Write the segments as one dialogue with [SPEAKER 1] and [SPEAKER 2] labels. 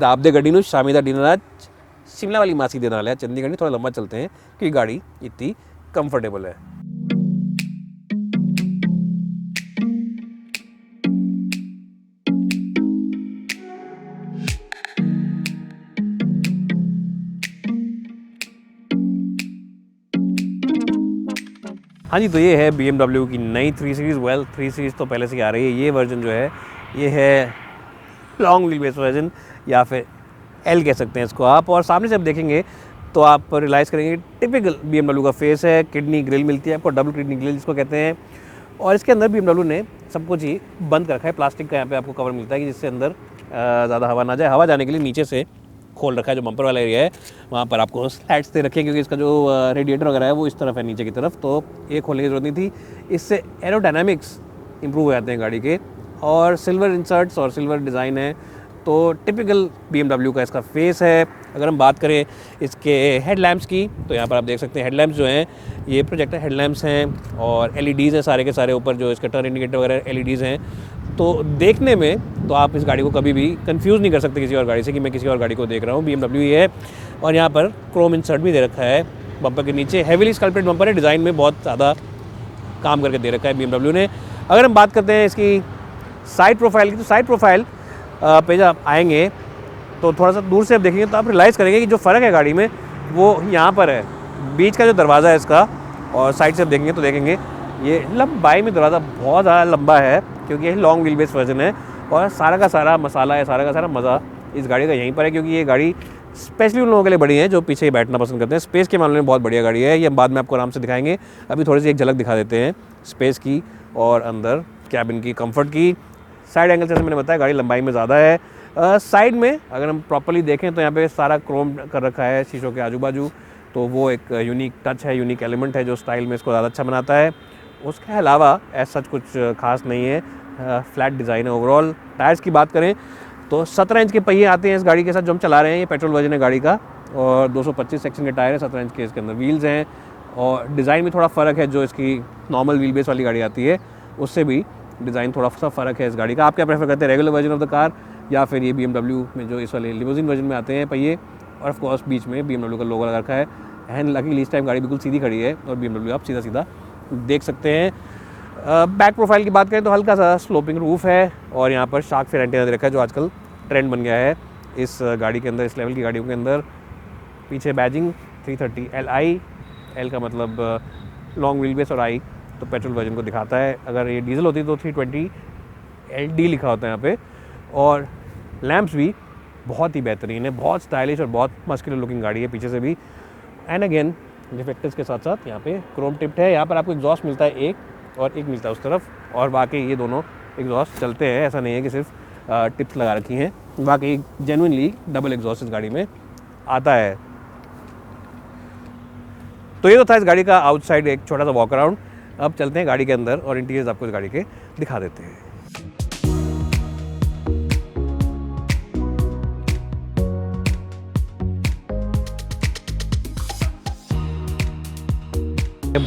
[SPEAKER 1] आपदे गड्डी नू शामी दा डिनर आज शिमला वाली मासी देने वाले हैं। चंडीगढ़ थोड़ा लंबा चलते हैं क्योंकि गाड़ी इतनी कंफर्टेबल है। हाँ जी, तो ये है BMW की नई 3 सीरीज़। 3 सीरीज़ तो पहले से ही आ रही है। ये वर्जन जो है ये है लॉन्ग व्हील बेस वर्जन या फिर L कह सकते हैं इसको आप। और सामने से आप देखेंगे तो आप रियलाइज़ करेंगे टिपिकल BMW का फेस है। किडनी ग्रिल मिलती है आपको, डबल किडनी ग्रिल जिसको कहते हैं। और इसके अंदर BMW ने सब कुछ ही बंद कर रखा है। प्लास्टिक का यहाँ पे आपको कवर मिलता है कि जिससे अंदर ज़्यादा हवा ना जाए। हवा जाने के लिए नीचे से खोल रखा है, जो बम्पर वाला एरिया है वहाँ पर आपको स्लैट्स दे रखे हैं क्योंकि इसका जो रेडिएटर वगैरह है वो इस तरफ है नीचे की तरफ, तो ये खोलने की ज़रूरत नहीं थी। इससे एरोडायनामिक्स इंप्रूव हो जाते हैं गाड़ी के। और सिल्वर इंसर्ट्स और सिल्वर डिज़ाइन है, तो टिपिकल BMW का इसका फेस है। अगर हम बात करें इसके हेडलैम्प्स की तो यहाँ पर आप देख सकते हैं हेडलैम्प्स जो हैं ये प्रोजेक्टर हेडलैम्प्स हैं और LEDs हैं सारे के सारे। ऊपर जो इसके टर्न इंडिकेटर वगैरह LEDs हैं, तो देखने में तो आप इस गाड़ी को कभी भी कंफ्यूज नहीं कर सकते किसी और गाड़ी से कि मैं किसी और गाड़ी को देख रहा हूँ। BMW ये है। और यहाँ पर क्रोम इंसर्ट भी दे रखा है बम्पर के नीचे। हेवीली स्कल्प्टेड बम्पर है, डिज़ाइन में बहुत ज़्यादा काम करके दे रखा है BMW ने। अगर हम बात करते हैं इसकी साइड प्रोफाइल की, तो साइड प्रोफाइल पे जब आप आएंगे तो थोड़ा सा दूर से आप देखेंगे तो आप रियलाइज़ करेंगे कि जो फ़र्क है गाड़ी में वो यहाँ पर है। बीच का जो दरवाज़ा है इसका और साइड से आप देखेंगे तो देखेंगे ये लंबाई में दरवाज़ा बहुत ज़्यादा लंबा है क्योंकि ये लॉन्ग व्हील बेस वर्जन है। और सारा का सारा मसाला है, सारा का सारा मज़ा इस गाड़ी का यहीं पर है क्योंकि ये गाड़ी स्पेशली उन लोगों के लिए बड़ी है जो पीछे ही बैठना पसंद करते हैं। स्पेस के मामले में बहुत बढ़िया गाड़ी है। ये हम बाद में आपको आराम से दिखाएंगे। अभी थोड़ी सी एक झलक दिखा देते हैं स्पेस की और अंदर कैबिन की कंफर्ट की। साइड एंगल से मैंने बताया गाड़ी लंबाई में ज़्यादा है। साइड में अगर हम प्रॉपर्ली देखें तो यहाँ पे सारा क्रोम कर रखा है शीशों के आजू बाजू, तो वो एक यूनिक टच है, यूनिक एलिमेंट है जो स्टाइल में इसको ज़्यादा अच्छा बनाता है। उसके अलावा ऐसा कुछ खास नहीं है, फ्लैट डिज़ाइन है ओवरऑल। टायर्स की बात करें तो 17 इंच के पहिए आते हैं इस गाड़ी के साथ जो हम चला रहे हैं। ये पेट्रोल वर्जन है गाड़ी का और 225 सेक्शन के टायर है, 17 इंच के इसके अंदर व्हील्स हैं। और डिज़ाइन में थोड़ा फ़र्क है, जो इसकी नॉर्मल व्हील बेस वाली गाड़ी आती है उससे भी डिज़ाइन थोड़ा सा फ़र्क है इस गाड़ी का। आप क्या प्रेफर करते हैं, regular version of the car या फिर ये BMW में जो इस वाले लिमोजिन वर्जन में आते हैं पहिए? और ऑफ कोर्स बीच में BMW का लोगो लगा रखा है। एंड लकीली इस टाइम गाड़ी बिल्कुल सीधी खड़ी है और BMW आप सीधा सीधा देख सकते हैं। बैक प्रोफाइल की बात करें तो हल्का सा स्लोपिंग रूफ है और यहाँ पर शार्क फिन एंटीना दे रखा है जो आजकल ट्रेंड बन गया है इस गाड़ी के अंदर, इस लेवल की गाड़ियों के अंदर। पीछे बैजिंग 330 Li, L का मतलब लॉन्ग व्हील बेस और I तो पेट्रोल वर्जन को दिखाता है। अगर ये डीजल होती तो 320 LD लिखा होता है यहाँ पे। और लैंप्स भी बहुत ही बेहतरीन है, बहुत स्टाइलिश और बहुत मस्कुलर लुकिंग गाड़ी है पीछे से भी। एंड अगेन डिफेक्टर्स के साथ साथ यहाँ पे क्रोम टिप्ड है। यहाँ पर आपको एग्जॉस्ट मिलता है एक और एक मिलता है उस तरफ, और बाकी ये दोनों एग्जॉस्ट चलते हैं। ऐसा नहीं है कि सिर्फ टिप्स लगा रखी हैं, बाकी जेन्युइनली डबल एग्जॉस्ट इस गाड़ी में आता है। तो ये तो था इस गाड़ी का आउटसाइड एक छोटा सा वॉक अराउंड। अब चलते हैं गाड़ी के अंदर और इंटीरियर्स आपको इस गाड़ी के दिखा देते हैं।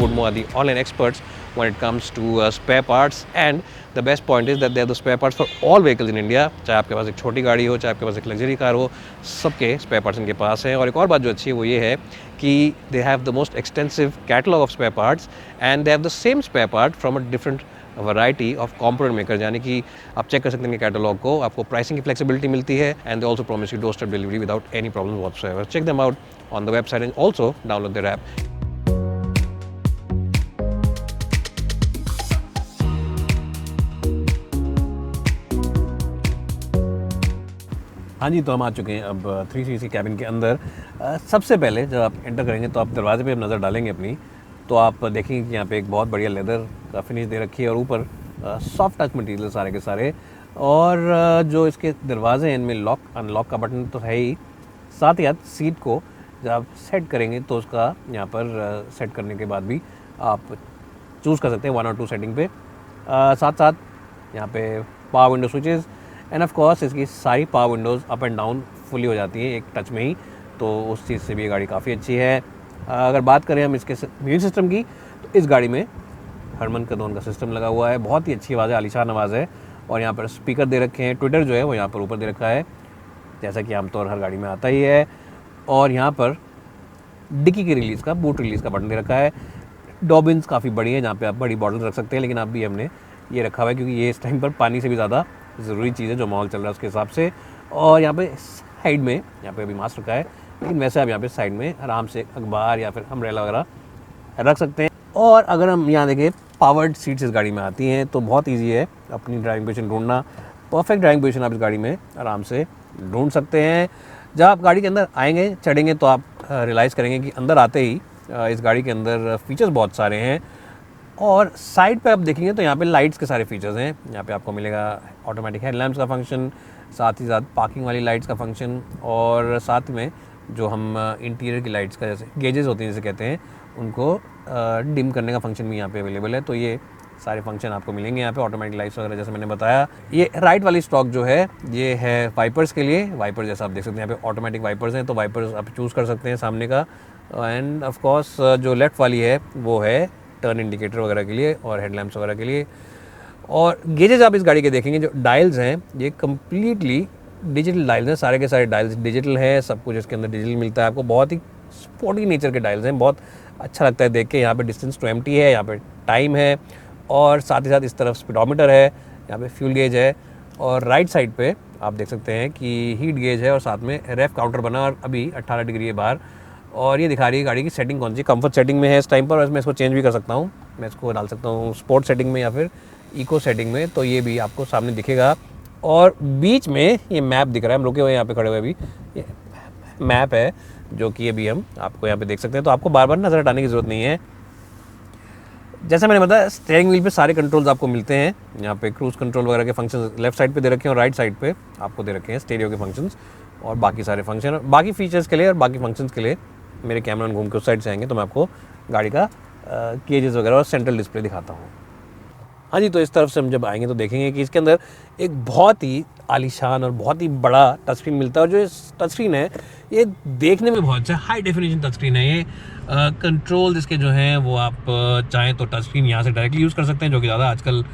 [SPEAKER 1] Budmo are the online experts when it comes to spare parts, and the best point is that they are the spare parts for all vehicles in India। चाहे आपके पास एक छोटी गाड़ी हो, चाहे आपके पास एक लग्जरी कार हो, सबके spare parts इनके पास हैं। और एक और बात जो अच्छी है वो ये है कि they have the most extensive catalog of spare parts and they have the same spare part from a different variety of component makers। यानी कि आप चेक कर सकते हैं इनके कैटलॉग को, आपको प्राइसिंग की फ्लेक्सिबिलिटी मिलती है and they also promise you doorstep delivery without any problems whatsoever। Check them out on the website and also download their app। हाँ जी, तो हम आ चुके हैं अब 3 सीरीज़ की कैबिन के अंदर। सबसे पहले जब आप एंटर करेंगे तो आप दरवाजे पे नज़र डालेंगे अपनी, तो आप देखेंगे कि यहाँ पे एक बहुत बढ़िया लेदर का फिनिश दे रखी है और ऊपर सॉफ्ट टच मटेरियल सारे के सारे। और जो इसके दरवाजे हैं इनमें लॉक अनलॉक का बटन तो है ही, साथ ही साथ सीट को जब आप सेट करेंगे तो उसका यहाँ पर सेट करने के बाद भी आप चूज़ कर सकते हैं 1 और 2 सेटिंग पे। साथ साथ यहाँ पे power window switches end of course इसकी सारी power Windows up and down fully हो जाती हैं एक टच में ही, तो उस चीज़ से भी ये गाड़ी काफ़ी अच्छी है। अगर बात करें हम इसके म्यूजिक सिस्टम की तो इस गाड़ी में हरमन कदौन का सिस्टम लगा हुआ है, बहुत ही अच्छी आवाज़ है, आलीशान आवाज़ है। और यहाँ पर स्पीकर दे रखे हैं, ट्विटर जो है वो यहाँ पर ऊपर दे रखा है। जैसा कि आमतौर हर गाड़ी में आता ही है। और यहाँ पर डिक्की की रिलीज़ का, बूट रिलीज़ का बटन दे रखा है। डॉबिन्स काफ़ी बड़ी है जहाँ पे आप बड़ी बॉटल रख सकते हैं, लेकिन अब भी हमने ये रखा हुआ है क्योंकि ये इस टाइम पर पानी से भी ज़्यादा ज़रूरी चीज़ है, जो माहौल चल रहा है उसके हिसाब से। और यहाँ पे साइड में, यहाँ पे अभी मास्क रखा है, लेकिन वैसे आप यहाँ पे साइड में आराम से अखबार या फिर अम्ब्रेला वगैरह रख सकते हैं। और अगर हम यहाँ देखें, पावर्ड सीट्स इस गाड़ी में आती हैं, तो बहुत ईजी है अपनी ड्राइविंग पोजीशन ढूंढना। परफेक्ट ड्राइविंग पोजीशन आप इस गाड़ी में आराम से ढूंढ सकते हैं। जब आप गाड़ी के अंदर आएंगे, चढ़ेंगे, तो आप रियलाइज़ करेंगे कि अंदर आते ही इस गाड़ी के अंदर फीचर्स बहुत सारे हैं। और साइड पे आप देखेंगे तो यहाँ पे लाइट्स के सारे फीचर्स हैं। यहाँ पे आपको मिलेगा ऑटोमेटिक हेडलैम्प्स का फंक्शन, साथ ही साथ पार्किंग वाली लाइट्स का फंक्शन, और साथ में जो हम इंटीरियर की लाइट्स का, जैसे गेजेस होते हैं जिसे कहते हैं, उनको डिम करने का फंक्शन भी यहाँ पे अवेलेबल है। तो ये सारे फंक्शन आपको मिलेंगे यहाँ पे, ऑटोमेटिक लाइट्स वगैरह जैसे मैंने बताया। ये राइट वाली स्टॉक जो है ये है वाइपर्स के लिए। वाइपर जैसा आप देख सकते हैं यहाँ पे ऑटोमेटिक वाइपर्स हैं, तो वाइपर्स आप चूज़ कर सकते हैं सामने का। एंड ऑफ कोर्स जो लेफ़्ट वाली है वो है टर्न इंडिकेटर वगैरह के लिए और हेडलैम्प्स वगैरह के लिए। और गेजेस आप इस गाड़ी के देखेंगे, जो डायल्स हैं ये कम्प्लीटली डिजिटल डायल्स हैं, सारे के सारे डायल्स डिजिटल हैं, सब कुछ इसके अंदर डिजिटल मिलता है आपको। बहुत ही स्पोर्टी नेचर के डायल्स हैं, बहुत अच्छा लगता है देख के। यहाँ पे डिस्टेंस टू एम्प्टी है, यहाँ पे टाइम है, और साथ ही साथ इस तरफ स्पीडोमीटर है, यहाँ पे फ्यूल गेज है, और राइट साइड पे आप देख सकते हैं कि हीट गेज है, और साथ में रेफ काउंटर बना, और अभी 18 डिग्री है बाहर। और ये दिखा रही है गाड़ी की सेटिंग कौन सी कंफर्ट सेटिंग में है इस टाइम पर, और मैं इसको चेंज भी कर सकता हूँ। मैं इसको डाल सकता हूँ स्पोर्ट सेटिंग में या फिर इको सेटिंग में, तो ये भी आपको सामने दिखेगा। और बीच में ये मैप दिख रहा है, हम रुके हुए यहाँ पे खड़े हुए, अभी ये मैप है जो कि अभी हम आपको यहाँ पे देख सकते हैं, तो आपको बार बार नज़र हटाने की ज़रूरत नहीं है। जैसा मैंने बताया, स्टीयरिंग व्हील पे सारे कंट्रोल्स आपको मिलते हैं। यहाँ पे क्रूज कंट्रोल वगैरह के फंक्शंस लेफ्ट साइड पे दे रखे हैं, और राइट साइड पे आपको दे रखे हैं स्टीरियो के फंक्शंस और बाकी सारे फंक्शन। बाकी फीचर्स के लिए और बाकी फंक्शंस के लिए मेरे कैमरा घूम के उस साइड से आएंगे तो मैं आपको गाड़ी का केजेस वगैरह और सेंट्रल डिस्प्ले दिखाता हूँ। हाँ जी, तो इस तरफ से हम जब आएंगे तो देखेंगे कि इसके अंदर एक बहुत ही आलीशान और बहुत ही बड़ा टच स्क्रीन मिलता है। और जो टच स्क्रीन है ये देखने में बहुत अच्छा हाई डेफिनेशन टच स्क्रीन है। ये कंट्रोल इसके जो हैं वो आप चाहें तो टच स्क्रीन यहाँ से डायरेक्टली यूज़ कर सकते हैं, जो कि ज़्यादा आजकल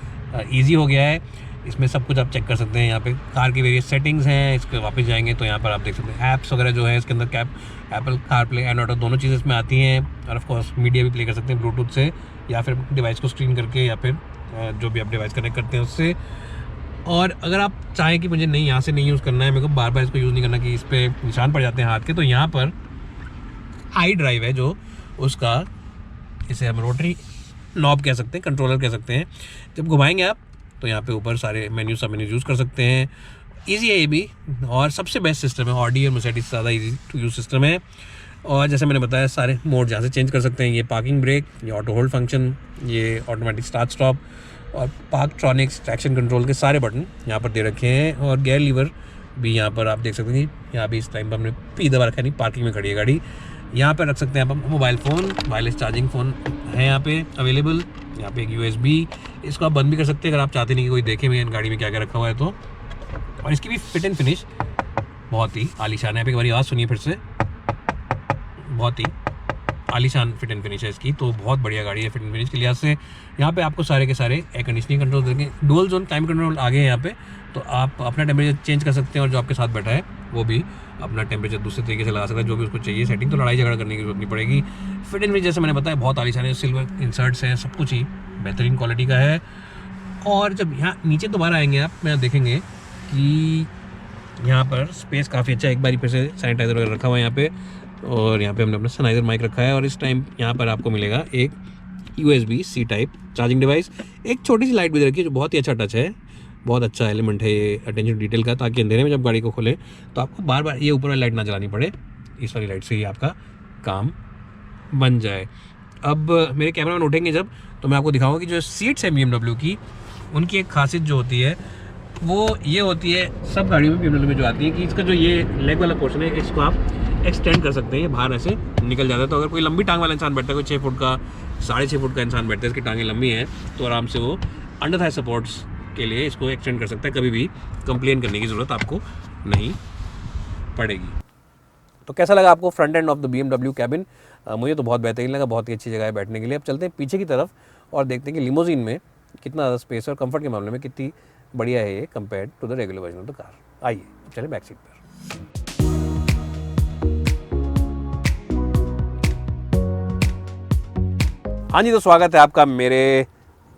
[SPEAKER 1] ईजी हो गया है। इसमें सब कुछ आप चेक कर सकते हैं। यहाँ पे कार की वेरियस सेटिंग्स हैं, इसके वापस जाएंगे तो यहाँ पर आप देख सकते हैं ऐप्स वगैरह जो है इसके अंदर। एप्पल कारप्ले एंड ऑटो दोनों चीज़ें इसमें आती हैं, और ऑफ कोर्स मीडिया भी प्ले कर सकते हैं ब्लूटूथ से, या फिर डिवाइस को स्ट्रीम करके, या फिर जो भी आप डिवाइस कनेक्ट करते हैं उससे। और अगर आप चाहें कि मुझे नहीं यहाँ से नहीं यूज़ करना है, मेरे को बार बार इसको यूज़ नहीं करना कि इस पर निशान पड़ जाते हैं हाथ के, तो यहाँ पर आई ड्राइव है जो उसका, इसे हम रोटरी नॉब कह सकते हैं, कंट्रोलर कह सकते हैं। जब घुमाएंगे आप तो यहाँ पे ऊपर सारे मेन्यू सब मेन्यू यूज़ कर सकते हैं। ईजी है ये भी, और सबसे बेस्ट सिस्टम है। ऑडी और मर्सिडीज से ज़्यादा ईजी टू यूज़ सिस्टम है। और जैसे मैंने बताया सारे मोड जहाँ से चेंज कर सकते हैं। ये पार्किंग ब्रेक, ये ऑटो होल्ड फंक्शन, ये ऑटोमेटिक स्टार्ट स्टॉप, और पार्कट्रॉनिक्स ट्रैक्शन कंट्रोल के सारे बटन यहाँ पर दे रखे हैं। और गेयर लीवर भी यहाँ पर आप देख सकते हैं। यहाँ भी इस टाइम पर हमने पी दबा रखा है, नहीं पार्किंग में खड़ी है गाड़ी। यहाँ पर रख सकते हैं आप mobile phone, wireless charging phone है यहाँ पे अवेलेबल। यहाँ पे एक USB, इसको आप बंद भी कर सकते हैं अगर आप चाहते नहीं कि कोई देखे मेरी गाड़ी में क्या क्या रखा हुआ है तो। और इसकी भी फिट एंड फिनिश बहुत ही आलीशान है। यहाँ पे एक बार आवाज़ सुनिए फिर से, बहुत ही आलीशान फिट एंड फिनिश है इसकी, तो बहुत बढ़िया गाड़ी है फिट एंड फिनिश के लिहाज से। यहाँ पे आपको सारे के सारे एयर कंडीशनिंग कंट्रोल देंगे, डुअल जोन टाइम कंट्रोल आगे हैं यहाँ पे, तो आप अपना टेम्परेचर चेंज कर सकते हैं, और जो आपके साथ बैठा है वो भी अपना टेम्परेचर दूसरे तरीके से लगा सकता है जो भी उसको चाहिए सेटिंग। तो लड़ाई झगड़ा करने की जरूरत नहीं पड़ेगी। फिट एंड फिनिश जैसे मैंने बताया बहुत आलीशान है, सिल्वर इंसर्ट्स हैं, सब कुछ ही बेहतरीन क्वालिटी का है। और जब यहाँ नीचे दोबारा आएंगे आप, मैं देखेंगे कि यहाँ पर स्पेस काफ़ी अच्छा है। एक बारी फिर से सैनिटाइजर वगैरह रखा हुआ है यहाँ पे, और यहाँ पे हमने अपना सैनिटाइजर माइक रखा है। और इस टाइम यहाँ पर आपको मिलेगा एक USB-C टाइप चार्जिंग डिवाइस, एक छोटी सी लाइट भी दे रखी है जो बहुत ही अच्छा टच है, बहुत अच्छा एलिमेंट है ये अटेंशन डिटेल का, ताकि अंधेरे में जब गाड़ी को खोलें तो आपको बार बार ये ऊपर वाली लाइट ना जलानी पड़े, इस वाली लाइट से ही आपका काम बन जाए। अब मेरे कैमरा में उठेंगे जब, तो मैं आपको दिखाऊंगा कि जो सीट्स है BMW की, उनकी एक खासियत जो होती है वो ये होती है सब गाड़ियों में BMW में जो आती है कि इसका जो ये लेग वाला पोर्शन है इसको आप एक्सटेंड कर सकते हैं, ये बाहर ऐसे निकल जाता है। तो अगर कोई लंबी टांग वाला इंसान बैठता है, कोई 6 फुट का 6.5 फुट का इंसान बैठता है, इसकी टांगें लंबी हैं, तो आराम से वो अंडर थाई सपोर्ट्स के लिए इसको एक्सटेंड कर सकता है। कभी भी कंप्लेन करने की ज़रूरत आपको नहीं पड़ेगी। तो कैसा लगा आपको front end of the BMW cabin? मुझे तो बहुत बेहतरीन लगा, बहुत ही अच्छी जगह है बैठने के लिए। अब चलते हैं पीछे की तरफ और देखते हैं कि लिमोजिन में कितना ज़्यादा स्पेस और कंफर्ट के मामले में कितनी बढ़िया है ये compared to the regular version of the car. आइए चलें बैक सीट पर। हाँ जी, तो स्वागत है आपका मेरे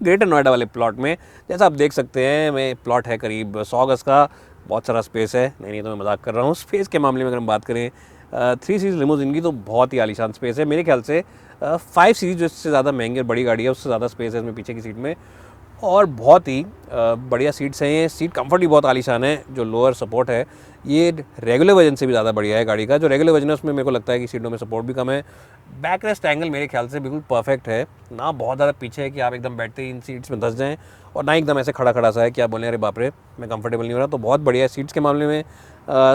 [SPEAKER 1] ग्रेटर नोएडा वाले प्लॉट में। जैसा आप देख सकते हैं, मैं प्लॉट है करीब 100 गज का, बहुत सारा स्पेस है। नहीं तो मैं मजाक कर रहा हूँ। स्पेस के मामले में अगर हम बात करें 3 सीरीज़ लिमोजिन की, तो बहुत ही आलीशान स्पेस है। मेरे ख्याल से 5 सीरीज़ जो इससे ज़्यादा महंगी और बड़ी गाड़ी है, उससे ज़्यादा स्पेस है इसमें पीछे की सीट में, और बहुत ही बढ़िया सीट्स हैं। ये सीट कंफर्ट भी बहुत आलीशान है। जो लोअर सपोर्ट है ये रेगुलर वर्जन से भी ज़्यादा बढ़िया है गाड़ी का। जो रेगुलर वर्जन है उसमें मेरे को लगता है कि सीटों में सपोर्ट भी कम है। बैक रेस्ट एंगल मेरे ख्याल से बिल्कुल परफेक्ट है, ना बहुत ज़्यादा पीछे है कि आप एकदम बैठते ही इन सीट्स में धंस जाएँ, और ना एकदम ऐसे खड़ा खड़ा सा है कि आप बोलें अरे बाप रे मैं कंफर्टेबल नहीं हो रहा। तो बहुत बढ़िया है सीट्स के मामले में।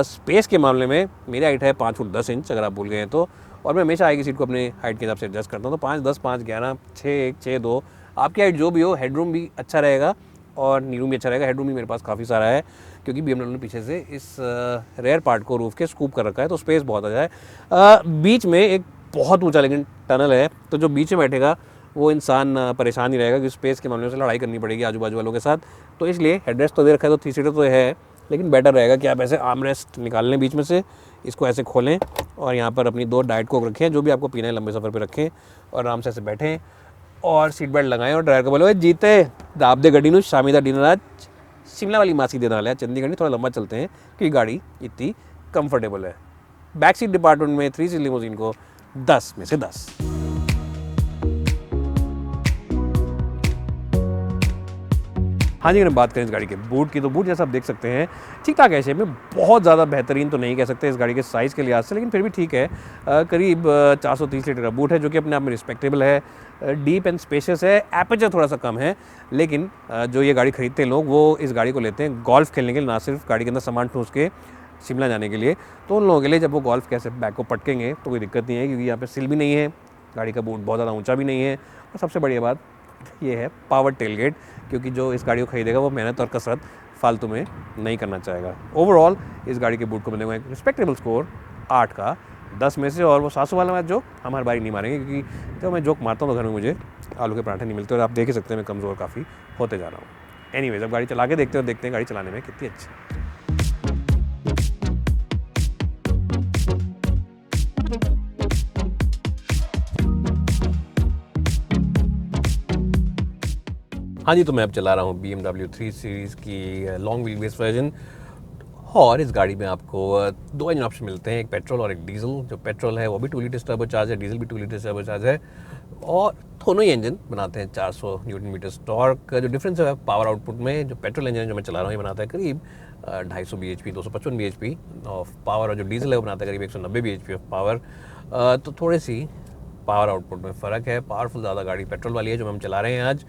[SPEAKER 1] स्पेस के मामले में मेरी हाइट है 5 फुट 10 इंच, अगर आप भूल गए हैं तो, और मैं हमेशा आएगी सीट को अपने हाइट के हिसाब से एडजस्ट करता हूँ। तो 5 10 5 11 6 1 6 2, आपकी हाइट जो भी हो, हेडरूम भी अच्छा रहेगा और नीरूम भी अच्छा रहेगा। हेडरूम भी मेरे पास काफ़ी सारा है, क्योंकि BMW ने पीछे से इस रेयर पार्ट को रूफ के स्कूप कर रखा है, तो स्पेस बहुत अच्छा है। बीच में एक बहुत ऊंचा लेकिन टनल है, तो जो बीच में बैठेगा वो इंसान परेशान ही रहेगा, क्योंकि स्पेस के मामले से लड़ाई करनी पड़ेगी आजू बाजू वालों के साथ। तो इसलिए हेडरेस्ट तो दे रखा है, तो 3 सीटर तो है, लेकिन बेटर रहेगा कि आप ऐसे आर्म रेस्ट निकाल लें बीच में से, इसको ऐसे खोलें और यहाँ पर अपनी 2 डाइट कोक रखें, जो भी आपको पीना है लंबे सफ़र पर रखें, और आराम से ऐसे बैठें और सीट बेल्ट लगाएं, और ड्राइवर को बोले जीते दाब दे गड्डी शामी का डिनर आज शिमला वाली मासी दे डाला है, चंडीगढ़ थोड़ा लंबा चलते हैं क्योंकि गाड़ी इतनी कंफर्टेबल है। बैक सीट डिपार्टमेंट में 3 सीट लिमोजिन को 10 में से 10। हाँ जी, अगर बात करें इस गाड़ी के बूट की, तो बूट जैसा आप देख सकते हैं ठीक ठाक है शेप में। बहुत ज़्यादा बेहतरीन तो नहीं कह सकते इस गाड़ी के साइज़ के लिहाज से, लेकिन फिर भी ठीक है। करीब 430 लीटर का बूट है, जो कि अपने आप में रिस्पेक्टेबल है। डीप एंड स्पेशियस है। एपर्चर थोड़ा सा कम है, लेकिन जो ये गाड़ी खरीदते हैं लोग, वो इस गाड़ी को लेते हैं गोल्फ खेलने के लिए, ना सिर्फ गाड़ी के अंदर सामान ठूस के शिमला जाने के लिए। तो उन लोगों के लिए जब वो गोल्फ कैसे बैग को पटकेंगे तो कोई दिक्कत नहीं है, क्योंकि यहाँ पे सिल भी नहीं है, गाड़ी का बूट बहुत ज़्यादा ऊंचा भी नहीं है, और सबसे बढ़िया बात ये है पावर टेलगेट, क्योंकि जो इस गाड़ी को खरीदेगा वो मेहनत और कसरत फालतू में नहीं करना चाहेगा। ओवरऑल इस गाड़ी के बूट को मिलेगा एक रिस्पेक्टेबल स्कोर 8 का 10 में से। और वो 700 वाला मैं जोक हम हर बारी नहीं मारेंगे, क्योंकि जब मैं जोक मारता हूँ तो घर में मुझे आलू के पराठे नहीं मिलते, और आप देख ही सकते हैं मैं कमज़ोर काफ़ी होते जा रहा हूँ। एनीवेज, अब गाड़ी चला के देखते हैं गाड़ी चलाने में कितनी अच्छी है। हाँ जी, तो मैं अब चला रहा हूँ BMW 3 सीरीज़ की लॉन्ग व्हील बेस वर्जन, और इस गाड़ी में आपको 2 इंजन ऑप्शन मिलते हैं, एक पेट्रोल और एक डीजल। जो पेट्रोल है वो भी 2 लीटर टर्बो चार्ज है, डीजल भी 2 लीटर टर्बो चार्ज है, और दोनों ही इंजन बनाते हैं 400 न्यूटन मीटर टॉर्क। जो डिफरेंस है पावर आउटपुट में, जो पेट्रोल इंजन जो मैं चला रहा हूँ ये बनाता है करीब 250 bhp 255 bhp ऑफ पावर, और जो डीजल है वो बनाता है करीब 190 bhp ऑफ पावर। तो थोड़ी सी पावर आउटपुट में फ़र्क है। पावरफुल ज़्यादा गाड़ी पेट्रोल वाली है जो हम चला रहे हैं आज।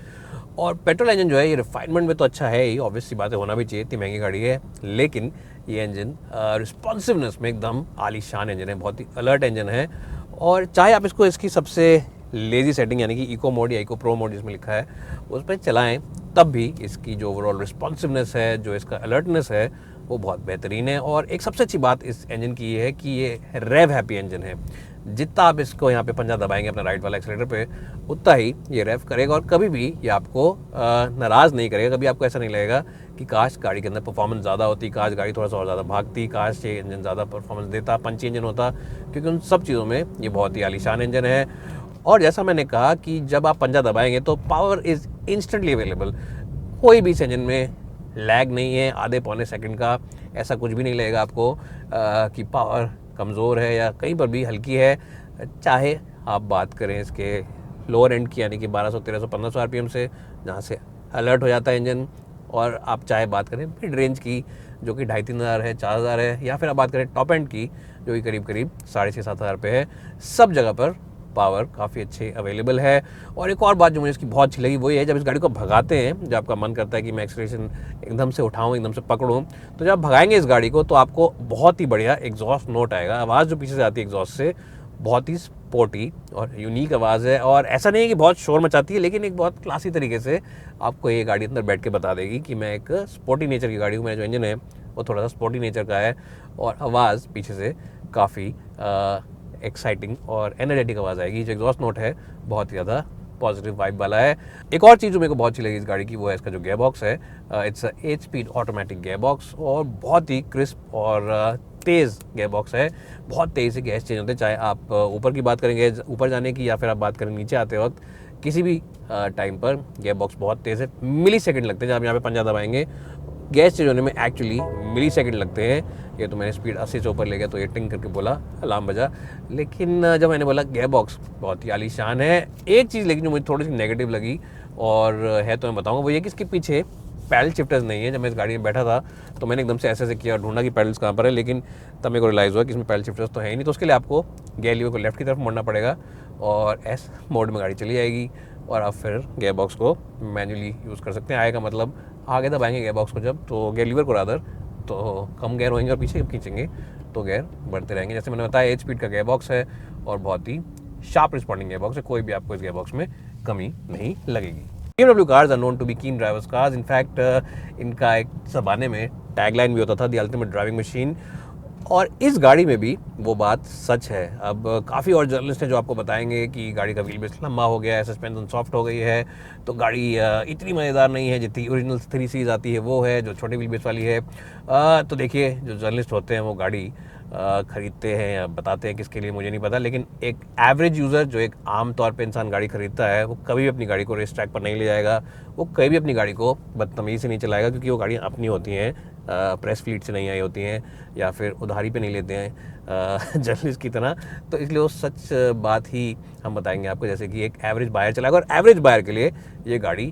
[SPEAKER 1] और पेट्रोल इंजन जो है ये रिफाइनमेंट में तो अच्छा है ही, ऑब्वियस सी बात है, होना भी चाहिए, इतनी महंगी गाड़ी है, लेकिन ये इंजन रिस्पॉन्सिवनेस में एकदम आलीशान इंजन है, बहुत ही अलर्ट इंजन है। और चाहे आप इसको इसकी सबसे लेज़ी सेटिंग यानी कि इको मोड या इको प्रो मोड जिसमें लिखा है उस पर चलाएं, तब भी इसकी जो ओवरऑल रिस्पॉन्सिवनेस है, जो इसका अलर्टनेस है, वो बहुत बेहतरीन है। और एक सबसे अच्छी बात इस इंजन की ये है कि ये रेव हैप्पी इंजन है। जितना आप इसको यहाँ पे पंजा दबाएंगे अपना राइट वाला एक्सीलेटर पे, उतना ही ये रेव करेगा, और कभी भी ये आपको नाराज़ नहीं करेगा। कभी आपको ऐसा नहीं लगेगा कि काश गाड़ी के अंदर परफॉर्मेंस ज़्यादा होती, काश गाड़ी थोड़ा सा और ज़्यादा भागती, काश ये इंजन ज़्यादा परफॉर्मेंस देता, पंची इंजन होता, क्योंकि उन सब चीज़ों में ये बहुत ही आलीशान इंजन है। और जैसा मैंने कहा कि जब आप पंजा दबाएंगे तो पावर इज़ इंस्टेंटली अवेलेबल। कोई भी इस इंजन में लैग नहीं है आधे पौने सेकंड का, ऐसा कुछ भी नहीं लगेगा आपको कि पावर कमज़ोर है या कहीं पर भी हल्की है। चाहे आप बात करें इसके लोअर एंड की यानी कि 1200 1300 1500 आरपीएम से, जहाँ से अलर्ट हो जाता है इंजन, और आप चाहे बात करें मिड रेंज की जो कि 2500 3000 है 4000 है, या फिर आप बात करें टॉप एंड की जो कि करीब 6,500 7,000 पे है, सब जगह पर पावर काफ़ी अच्छे अवेलेबल है। और एक और बात जो मुझे इसकी बहुत अच्छी लगी वो ये है, जब इस गाड़ी को भगाते हैं, जब आपका मन करता है कि मैं एक्सीलरेशन एकदम से उठाऊं, एकदम से पकड़ूं, तो जब भगाएंगे इस गाड़ी को तो आपको बहुत ही बढ़िया एग्जॉस्ट नोट आएगा। आवाज़ जो पीछे से आती है एग्जॉस्ट से, बहुत ही स्पोर्टी और यूनिक आवाज़ है। और ऐसा नहीं है कि बहुत शोर मचाती है, लेकिन एक बहुत क्लासी तरीके से आपको ये गाड़ी अंदर बैठ के बता देगी कि मैं एक स्पोर्टी नेचर की गाड़ी हूँ, मेरा जो इंजन है वो थोड़ा सा स्पोर्टी नेचर का है। और आवाज़ पीछे से काफ़ी एक्साइटिंग और एनर्जेटिक आवाज़ आएगी। जो एग्जॉस्ट नोट है बहुत ही ज़्यादा पॉजिटिव वाइब वाला है। एक और चीज़ जो मेरे को बहुत अच्छी लगी इस गाड़ी की वो है इसका जो गियर बॉक्स है। It's 8 speed automatic gear box, और बहुत ही क्रिस्प और तेज़ गियर बॉक्स है, बहुत तेज़ से गैस चेंज होते हैं, चाहे आप ऊपर की बात करेंगे ऊपर जाने की या फिर आप बात करें नीचे आते वक्त, किसी भी टाइम पर गियर बॉक्स बहुत तेज़ है। मिली सेकेंड लगते हैं, जब आप यहाँ पे पंजा दबाएंगे गैस चेंज होने में एक्चुअली मिली सेकेंड लगते हैं। ये तो मैंने स्पीड 80 से ऊपर ले गया तो ये टिंग करके बोला, अलार्म बजा। लेकिन जब मैंने बोला गियर बॉक्स बहुत ही आलीशान है, एक चीज़ लेकिन जो मुझे थोड़ी सी नेगेटिव लगी और है तो मैं बताऊँगा, वो ये कि इसके पीछे पैडल शिफ्टर्स नहीं है। जब मैं इस गाड़ी में बैठा था तो मैंने एकदम से ऐसे किया और ढूंढा कि पैडल्स कहाँ पर है, लेकिन तब मेरे को रियलाइज़ हुआ कि इसमें पैडल शिफ्टर्स तो है ही नहीं। तो उसके लिए आपको गियर लीवर को लेफ्ट की तरफ मोड़ना पड़ेगा और एस मोड में गाड़ी चली जाएगी और आप फिर गियर बॉक्स को मैन्युअली यूज़ कर सकते हैं। आगे का मतलब आगे दबाएंगे गियर बॉक्स को जब, तो गियर लीवर को रादर, तो कम गियर होंगे और पीछे जब खींचेंगे तो गियर बढ़ते रहेंगे। जैसे मैंने बताया 8 स्पीड का गियर बॉक्स है और बहुत ही शार्प रिस्पॉन्डिंग गियर बॉक्स है, कोई भी आपको इस गियर बॉक्स में कमी नहीं लगेगी। BMW cars are known to be keen drivers cars. In fact, इनका एक ज़माने में टैगलाइन भी होता था, द अल्टीमेट ड्राइविंग मशीन, और इस गाड़ी में भी वो बात सच है। अब काफ़ी और जर्नलिस्ट हैं जो आपको बताएंगे कि गाड़ी का व्हील बेस लंबा हो गया है, सस्पेंशन सॉफ्ट हो गई है, तो गाड़ी इतनी मज़ेदार नहीं है जितनी ओरिजिनल 3 सीरीज़ आती है वो है, जो छोटे व्हील बेस वाली है। तो देखिए, जो जर्नलिस्ट होते हैं वो गाड़ी ख़रीदते हैं या बताते हैं किसके लिए मुझे नहीं पता, लेकिन एक एवरेज यूज़र जो एक आम तौर पे इंसान गाड़ी ख़रीदता है, वो कभी भी अपनी गाड़ी को रेस ट्रैक पर नहीं ले जाएगा, वो कभी भी अपनी गाड़ी को बदतमीज़ी से नहीं चलाएगा, क्योंकि वो गाड़ियाँ अपनी होती हैं, प्रेस फ्लीट से नहीं आई होती हैं या फिर उधारी पे नहीं लेते हैं जर्नलिस्ट की तरह। तो इसलिए वो सच बात ही हम बताएंगे आपको, जैसे कि एक एवरेज बायर चलाएगा, और एवरेज बायर के लिए ये गाड़ी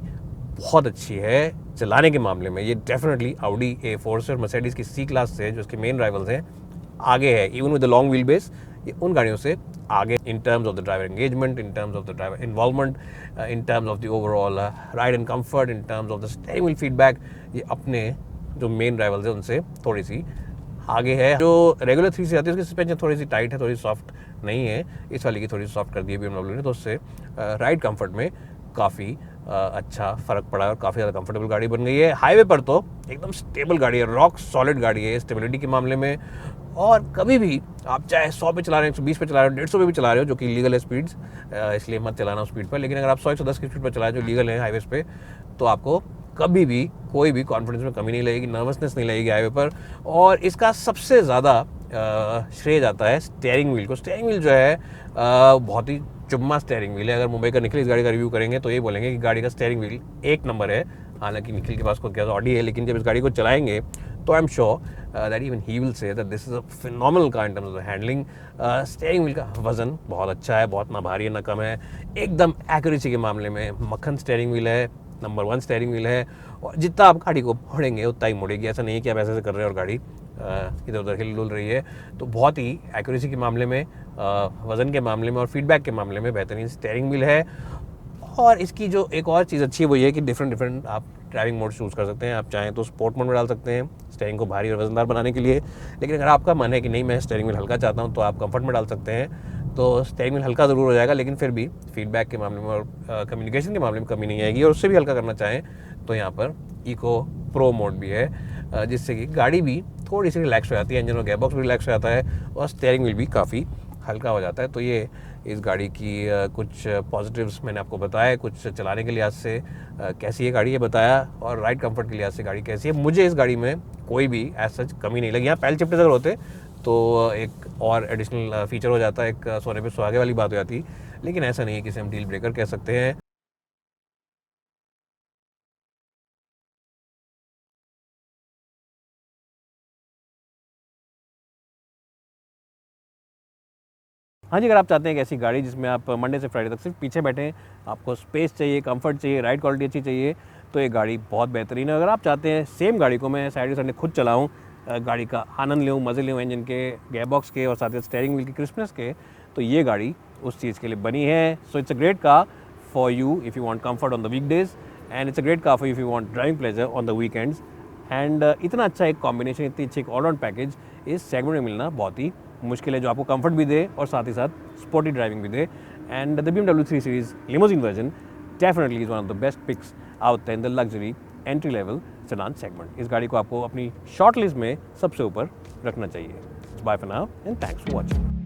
[SPEAKER 1] बहुत अच्छी है चलाने के मामले में। ये डेफिनेटली ऑडी A4 से और मर्सिडीज़ की C क्लास से, जो उसके मेन राइवल्स हैं, आगे है। Even with the long wheel base, ये उन गाड़ियों से आगे in terms of the driver engagement, in terms of the driver involvement, in terms of the overall ride and comfort, in terms of the steering wheel feedback. ये अपने जो main rivals है उनसे थोड़ी सी आगे है। जो रेगुलर 3 से आती है उसकी सस्पेंशन थोड़ी सी टाइट है, थोड़ी सॉफ्ट नहीं है। इस वाली की थोड़ी सॉफ्ट कर दी है BMW ने, तो उससे राइड कंफर्ट में काफ़ी अच्छा फ़र्क पड़ा है और काफ़ी ज़्यादा कंफर्टेबल गाड़ी बन गई है। हाईवे पर तो एकदम स्टेबल गाड़ी है, रॉक सॉलिड गाड़ी है स्टेबिलिटी के मामले में। और कभी भी आप चाहे 100 पे चला रहे हो, 120 पे चला रहे हो, 150 पे भी चला रहे हो, जो कि लीगल है स्पीड्स, इसलिए मत चलाना उस स्पीड पर। लेकिन अगर आप 100-110 की स्पीड पर चलाए जो लीगल है हाईवेज़ पे, तो आपको कभी भी कोई भी कॉन्फिडेंस में कमी नहीं लगेगी, नर्वसनेस नहीं लगेगी हाईवे पर। और इसका सबसे ज़्यादा श्रेय जाता है स्टीयरिंग व्हील को। स्टीयरिंग व्हील जो है बहुत ही चुम्मा स्टीयरिंग व्हील है। अगर मुंबई का निखिल इस गाड़ी का रिव्यू करेंगे तो ये बोलेंगे कि गाड़ी का स्टीयरिंग व्हील एक नंबर है। हालांकि निखिल के पास खुद क्या ऑडी है, लेकिन जब इस गाड़ी को चलाएंगे तो I am sure that even he will say that this is a phenomenal car in terms of handling. Steering wheel का वजन बहुत अच्छा है, बहुत ना भारी है ना कम है, एकदम एक्यूरेसी के मामले में मक्खन स्टीयरिंग व्हील है, नंबर 1 स्टीयरिंग व्हील है। और जितना आप गाड़ी को मोड़ेंगे उतना ही मुड़ेगी, ऐसा नहीं है कि आप ऐसे कर रहे हैं और गाड़ी इधर उधर हिल डुल रही है। तो बहुत ही एक्यूरेसी के मामले में, वज़न के मामले में और फीडबैक के मामले में बेहतरीन स्टीयरिंग व्हील है। और इसकी जो एक और चीज़ अच्छी है वो ये है कि डिफरेंट आप ड्राइविंग मोड चूज़ कर सकते हैं। आप चाहें तो स्पोर्ट मोड में डाल सकते हैं स्टीयरिंग को भारी और वजनदार बनाने के लिए, लेकिन अगर आपका मन है कि नहीं मैं स्टीयरिंग व्हील हल्का चाहता हूँ तो आप कंफर्ट में डाल सकते हैं। तो स्टीयरिंग व्हील हल्का ज़रूर हो जाएगा, लेकिन फिर भी फीडबैक के मामले में और कम्युनिकेशन के मामले में कमी नहीं आएगी। और उससे भी हल्का करना चाहें तो यहाँ पर इको प्रो मोड भी है, जिससे कि गाड़ी भी थोड़ी सी रिलैक्स हो जाती है, इंजन और गियर बॉक्स भी रिलैक्स हो जाता है और स्टीयरिंग व्हील भी काफ़ी हल्का हो जाता है। तो ये इस गाड़ी की कुछ पॉजिटिव्स मैंने आपको बताया, कुछ चलाने के लिहाज से कैसी है गाड़ी ये बताया, और राइड कंफर्ट के लिहाज से गाड़ी कैसी है। मुझे इस गाड़ी में कोई भी एज सच कमी नहीं लगी। यहाँ पैडल शिफ्टर्स अगर होते तो एक और एडिशनल फीचर हो जाता, एक सोने पे सुहागे वाली बात हो जाती, लेकिन ऐसा नहीं है कि इसे हम डील ब्रेकर कह सकते हैं। हाँ जी, अगर आप चाहते हैं कि ऐसी गाड़ी जिसमें आप मंडे से फ्राइडे तक सिर्फ पीछे बैठें, आपको स्पेस चाहिए, कंफर्ट चाहिए, राइड क्वालिटी अच्छी चाहिए, तो ये गाड़ी बहुत बेहतरीन है। अगर आप चाहते हैं सेम गाड़ी को मैं सैटरडे संडे खुद चलाऊँ, गाड़ी का आनंद लूँ, मज़े लूँ इंजन के, गियर बॉक्स के और साथ ही स्टीयरिंग व्हील की क्रिस्पनेस के, तो ये गाड़ी उस चीज़ के लिए बनी है। So it's a great car for you if you want comfort on the weekdays, and it's a great car for you if you want driving pleasure on the weekends. And इतना अच्छा एक कॉम्बिनेशन, इतनी अच्छी एक all-round package इस segment में मिलना बहुत ही मुश्किल है, जो आपको कंफर्ट भी दे और साथ ही साथ स्पोर्टी ड्राइविंग भी दे। And the BMW 3 Series limousine version definitely is one of the best picks out in the luxury entry level sedan segment. इस गाड़ी को आपको अपनी शॉर्ट लिस्ट में सबसे ऊपर रखना चाहिए। Bye for now and thanks for watching.